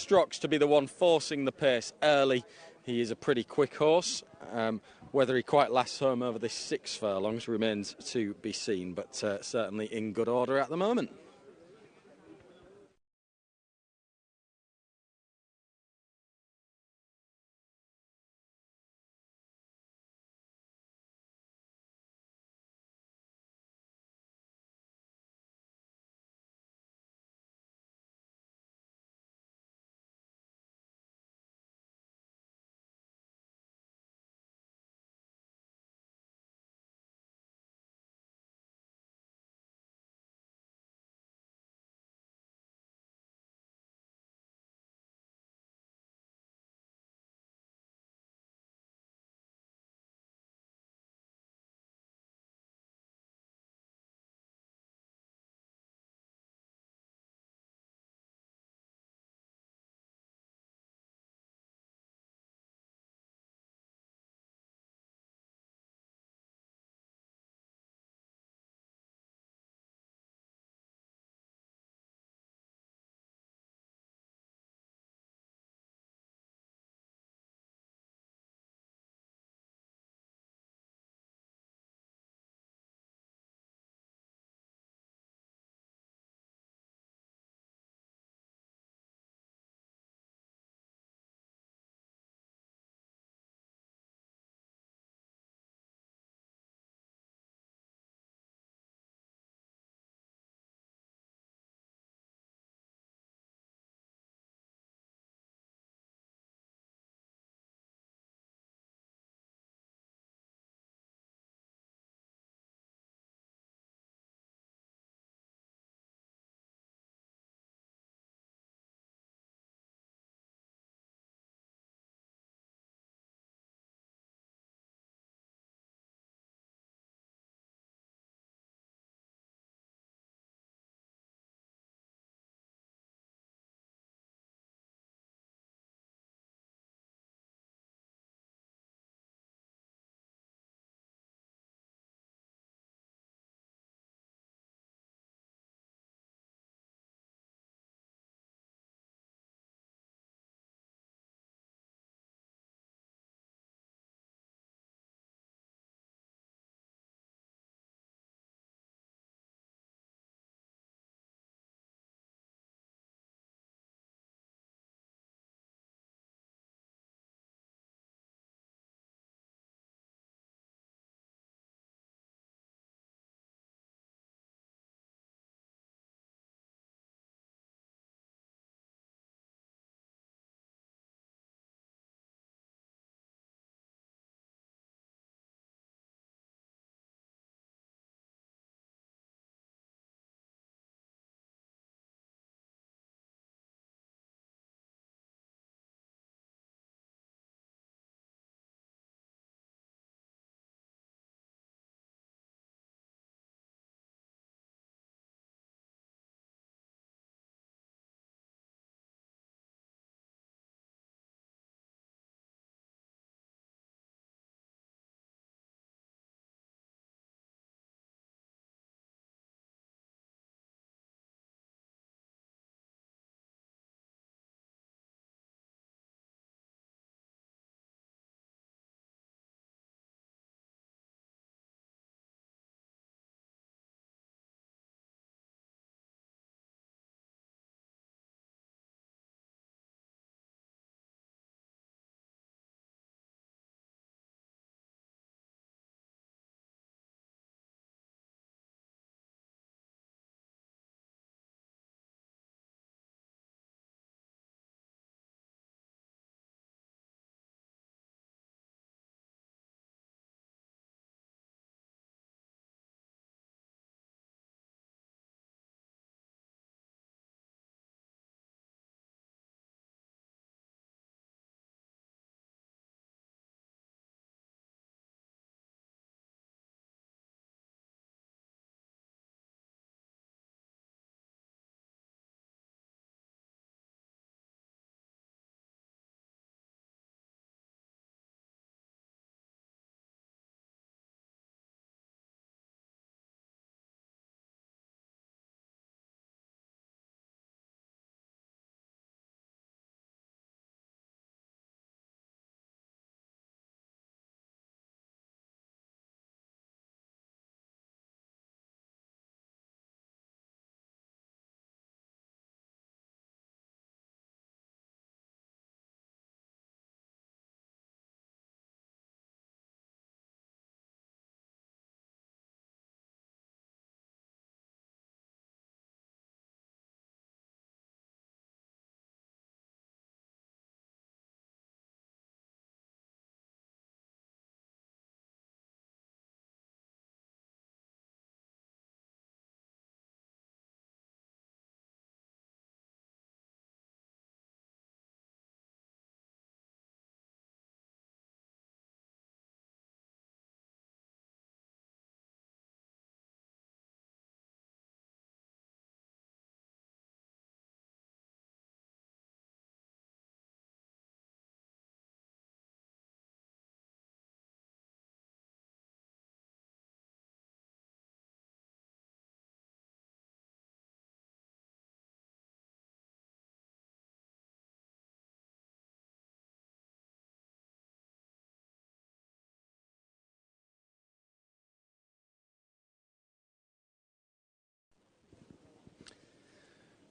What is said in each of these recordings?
Strox to be the one forcing the pace early. He is a pretty quick horse. Whether he quite lasts home over this 6 furlongs remains to be seen, but certainly in good order at the moment.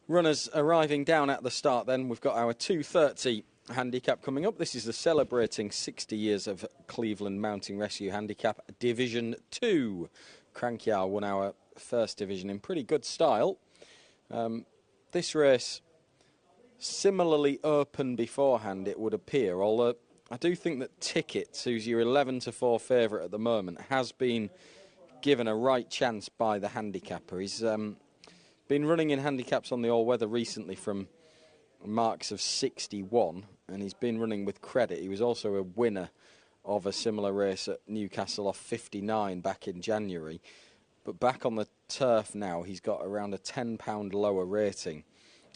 runners arriving down at the start then. We've got our 2:30 handicap coming up. This is the celebrating 60 years of Cleveland Mounting Rescue Handicap Division 2. Crankyar won our first division in pretty good style. This race similarly open beforehand, it would appear, although I do think that Tickets, who's your 11-4 favourite at the moment, has been given a right chance by the handicapper. He's been running in handicaps on the all-weather recently from marks of 61, and he's been running with credit. He was also a winner of a similar race at Newcastle off 59 back in January. But back on the turf now, he's got around a £10 lower rating.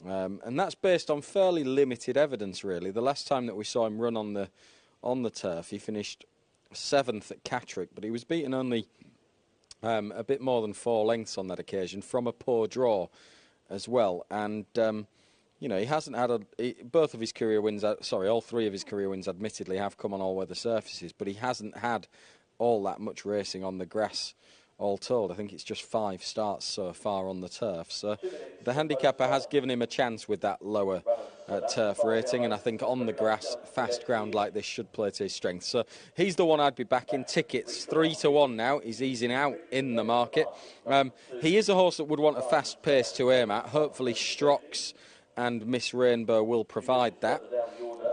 And that's based on fairly limited evidence, really. The last time that we saw him run on the turf, he finished 7th at Catterick, but he was beaten only a bit more than 4 lengths on that occasion from a poor draw as well. And, you know, he hasn't had both of his career wins, all 3 of his career wins admittedly have come on all-weather surfaces, but he hasn't had all that much racing on the grass all told. I think it's just 5 starts so far on the turf. So the handicapper has given him a chance with that lower turf rating, and I think on the grass, fast ground like this should play to his strength. So he's the one I'd be backing. Tickets 3-1 now. He's easing out in the market. He is a horse that would want a fast pace to aim at. Hopefully Strocks and Miss Rainbow will provide that.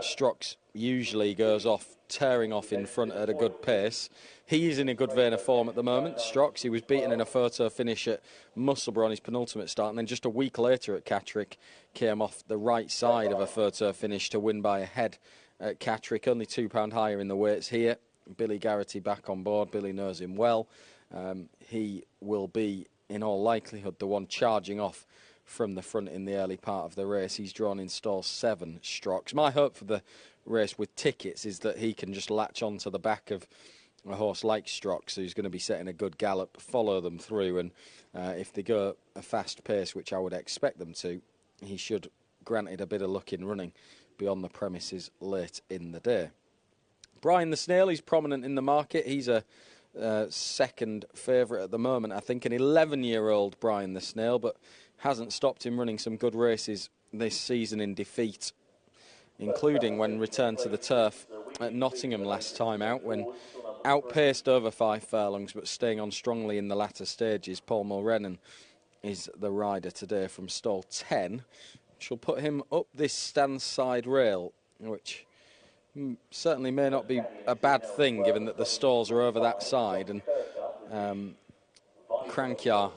Strocks usually goes off, tearing off in front at a good pace. He is in a good vein of form at the moment, Strocks. He was beaten in a photo finish at Musselburgh on his penultimate start, and then just a week later at Catterick came off the right side of a photo finish to win by a head at Catterick. Only £2 higher in the weights here. Billy Garrity back on board. Billy knows him well. He will be, in all likelihood, the one charging off from the front in the early part of the race. He's drawn in stall 7, Strocks. My hope for the race with Tickets is that he can just latch on to the back of a horse like Strocks, who's going to be setting a good gallop, follow them through, and if they go a fast pace, which I would expect them to, he should, granted a bit of luck in running, be on the premises late in the day. Brian the Snail, he's prominent in the market. He's a second favourite at the moment, I think, an 11-year-old Brian the Snail, but hasn't stopped him running some good races this season in defeat, including when returned to the turf at Nottingham last time out, when outpaced over 5 furlongs but staying on strongly in the latter stages. Paul Mulrennan is the rider today from stall 10. She'll put him up this stand side rail, which certainly may not be a bad thing given that the stalls are over that side, and Crankyar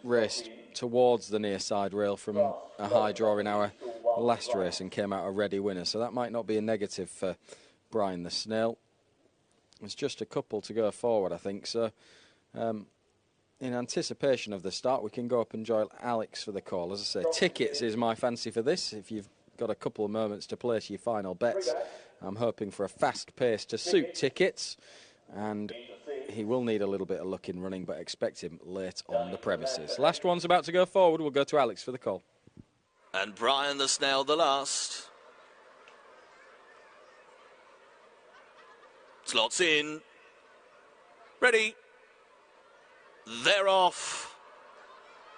raced towards the near side rail from a high draw in our last race and came out a ready winner, so that might not be a negative for Brian the Snail. It's just a couple to go forward, I think, so in anticipation of the start we can go up and join Alex for the call. As I say, Tickets is my fancy for this. If you've got a couple of moments to place your final bets, I'm hoping for a fast pace to suit Tickets, and he will need a little bit of luck in running, but expect him late on the premises. Last one's about to go forward. We'll go to Alex for the call. And Brian the Snail the last. Slots in. Ready. They're off.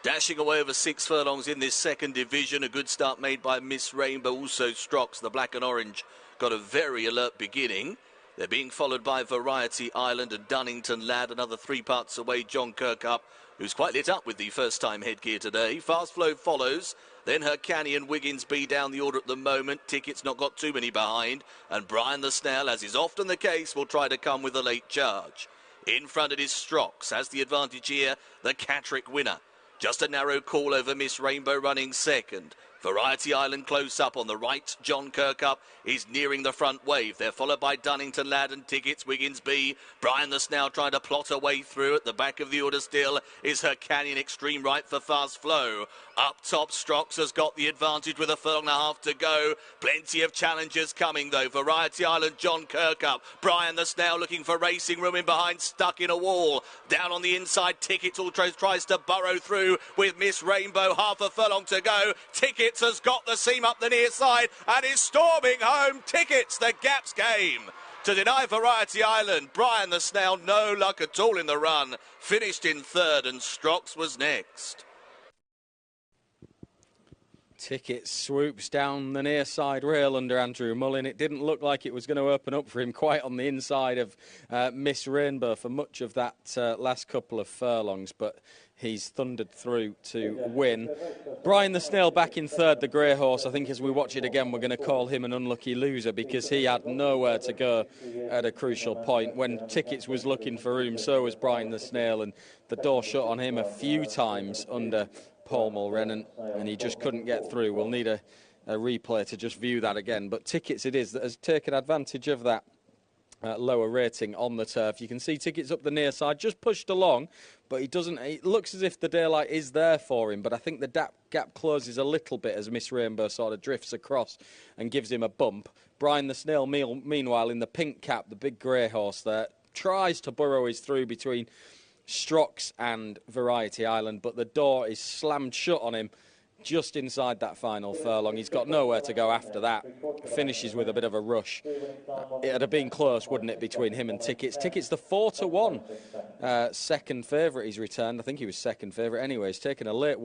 Dashing away over 6 furlongs in this second division. A good start made by Miss Rainbow. Also Strocks, the black and orange, got a very alert beginning. They're being followed by Variety Island and Dunnington Lad. Another 3 parts away, John Kirkup, who's quite lit up with the first-time headgear today. Fast Flow follows. Then Hercani and Wiggins B down the order at the moment. Tickets not got too many behind. And Brian the Snail, as is often the case, will try to come with a late charge. In front it is Strocks. Has the advantage here, the Catterick winner. Just a narrow call over Miss Rainbow running second. Variety Island close up on the right. John Kirkup is nearing the front wave. They're followed by Dunnington Lad and Tickets, Wiggins B. Brian the Snail trying to plot a way through. At the back of the order still is her Canyon extreme right for Fast Flow. Up top, Strocks has got the advantage with a furlong and a half to go. Plenty of challengers coming though. Variety Island, John Kirkup. Brian the Snail looking for racing room in behind, stuck in a wall. Down on the inside, Tickets also tries to burrow through with Miss Rainbow. Half a furlong to go. Tickets has got the seam up the near side and is storming home. Tickets, the gaps game to deny Variety Island. Brian the Snail, no luck at all in the run. Finished in third and Strocks was next. Ticket swoops down the near side rail under Andrew Mullin. It didn't look like it was going to open up for him quite on the inside of Miss Rainbow for much of that last couple of furlongs, but he's thundered through to win. Brian the Snail back in third, the grey horse. I think as we watch it again, we're going to call him an unlucky loser because he had nowhere to go at a crucial point. When Tickets was looking for room, so was Brian the Snail, and the door shut on him a few times under Paul Mulrennan, and he just couldn't get through. We'll need a replay to just view that again. But Tickets it is that has taken advantage of that lower rating on the turf. You can see Tickets up the near side, just pushed along, but he doesn't. It looks as if the daylight is there for him, but I think the gap closes a little bit as Miss Rainbow sort of drifts across and gives him a bump. Brian the Snail, meanwhile, in the pink cap, the big grey horse there, tries to burrow his through between Strocks and Variety Island, but the door is slammed shut on him just inside that final furlong. He's got nowhere to go after that. Finishes with a bit of a rush. It'd have been close, wouldn't it, between him and Tickets. Tickets the 4-1 second favourite he's returned. I think he was second favourite anyway. He's taken a late